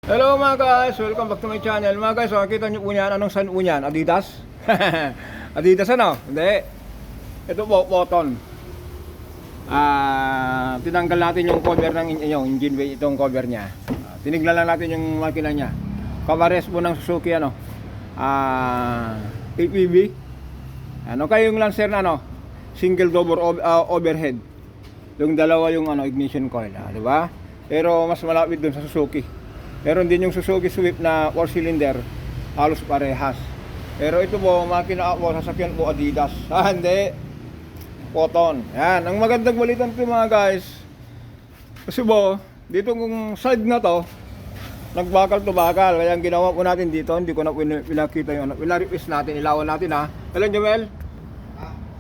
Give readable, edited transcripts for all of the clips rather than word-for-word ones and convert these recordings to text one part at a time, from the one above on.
Hello mga guys, welcome back to my channel. Mga guys, makikita nyo po yan, anong san po yan? Adidas? Adidas ano? Hindi. Ito po, cotton. Tinanggal natin yung cover ng engine bay, itong cover nya. Tinignan lang natin yung makina nya. Kapares po ng Suzuki ano. APB. Ano kayo yung Lancer na ano? Single double overhead. Yung dalawa yung ano, ignition coil, di ba? Pero mas malapit dun sa Suzuki. Meron din yung Suzuki Swift na 4 cylinder, halos parehas. Pero ito po, makina po, sasakyan po Adidas. Hindi. Cotton. Yan. Ang magandang balitan ito mga guys. Kasi po, dito kung side na to, nagbakal to bakal. Kaya ang ginawa po natin dito, hindi ko na pinakita yung ano. Pinaripis natin, ilawan natin ha. Alam Joel?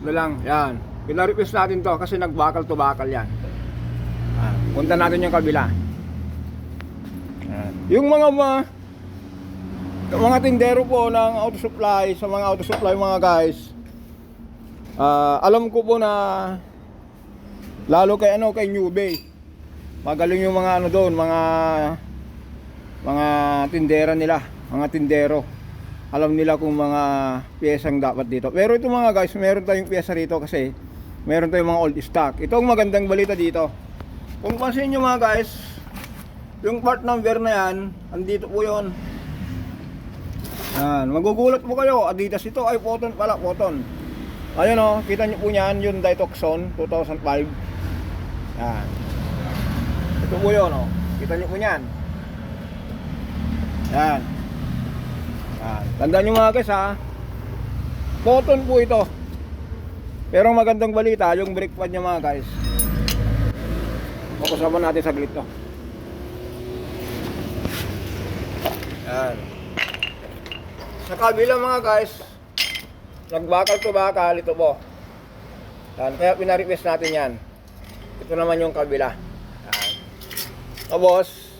Ito lang. Yan. Pinaripis natin to kasi nagbakal to bakal yan. Punta natin yung kabila. Yung mga tindero po ng auto supply, sa mga auto supply mga guys, alam ko po na lalo kay New Bay, magaling yung mga ano doon, mga tindera nila, mga tindero. Alam nila kung mga piyesang dapat dito. Pero ito mga guys, meron tayong piyesa rito kasi meron tayong mga old stock. Ito ang magandang balita dito. Kung pansin nyo mga guys, yung part number na yan, andito po yun. Yan, magugulat po kayo, Adidas ito, ay cotton pala, cotton. Ayun o, kita nyo po yan, yung Tucson 2005. Yan. Ito po yun o, kita nyo po yan. Yan. Yan. Tandaan nyo mga guys ha, cotton po ito. Pero magandang balita, yung brake pad nya mga guys. Pakusapan natin saglit to. Yan. Sa kabila mga guys, nagbakal to bakal, ito po. Yan. Kaya pinaripis natin yan. Ito naman yung kabila. Yan. Tapos,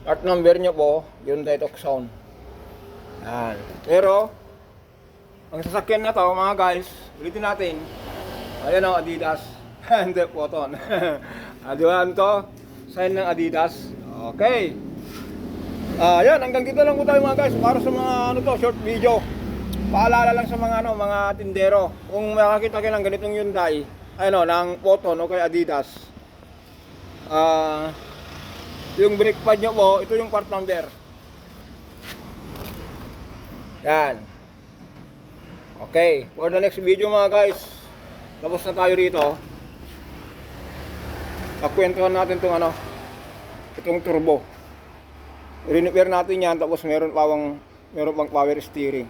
part number nyo po, yung Tucson. Yan. Pero, ang sasakyan na to mga guys, ulitin natin. Ayan o, Adidas. Hindi, cotton. Adiwan to, sign ng Adidas. Okay. Yan, hanggang dito lang po tayo mga guys para sa mga ano to, short video. Paalala lang sa mga ano, mga tindero. Kung makakita kayo ng ganitong Hyundai, ano, ng cotton o kay Adidas. Yung brake pad nyo po, ito yung part number. Yan. Okay, for the next video mga guys, tapos na tayo rito. Pagkwentuhan natin itong ano, itong turbo. I-repair natin yan, tapos meron pang power steering.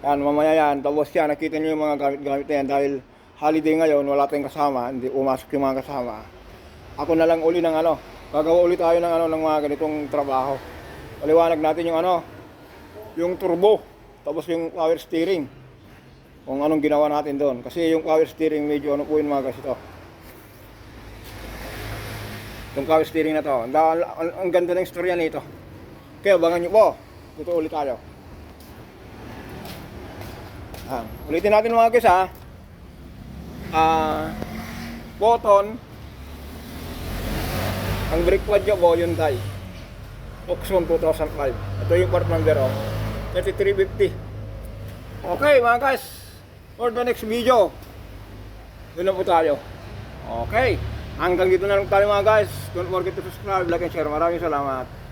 Yan, mamaya yan, tapos yan, nakita nyo yung mga gamit-gamit na yan. Dahil holiday ngayon, wala tayong kasama, hindi umasok yung mga kasama. Ako na lang uli ng ano, gagawa ulit tayo ng ano, ng mga ganitong trabaho. Paliwanag natin yung ano, yung turbo, tapos yung power steering. Kung anong ginawa natin doon. Kasi yung power steering, medyo ano po yun mga guys ito. Yung power steering na to, ang ganda ng istorya nito. Kaya abangan nyo po. Dito ulit tayo. Ulitin natin mga guys ha. Cotton. Ang brake pad nyo po, Hyundai Tucson 2005. Ito yung part number 3350. Okay mga guys, for the next video, doon na po tayo. Okay, hanggang dito na lang tayo mga guys. Don't forget to subscribe, like and share. Maraming salamat.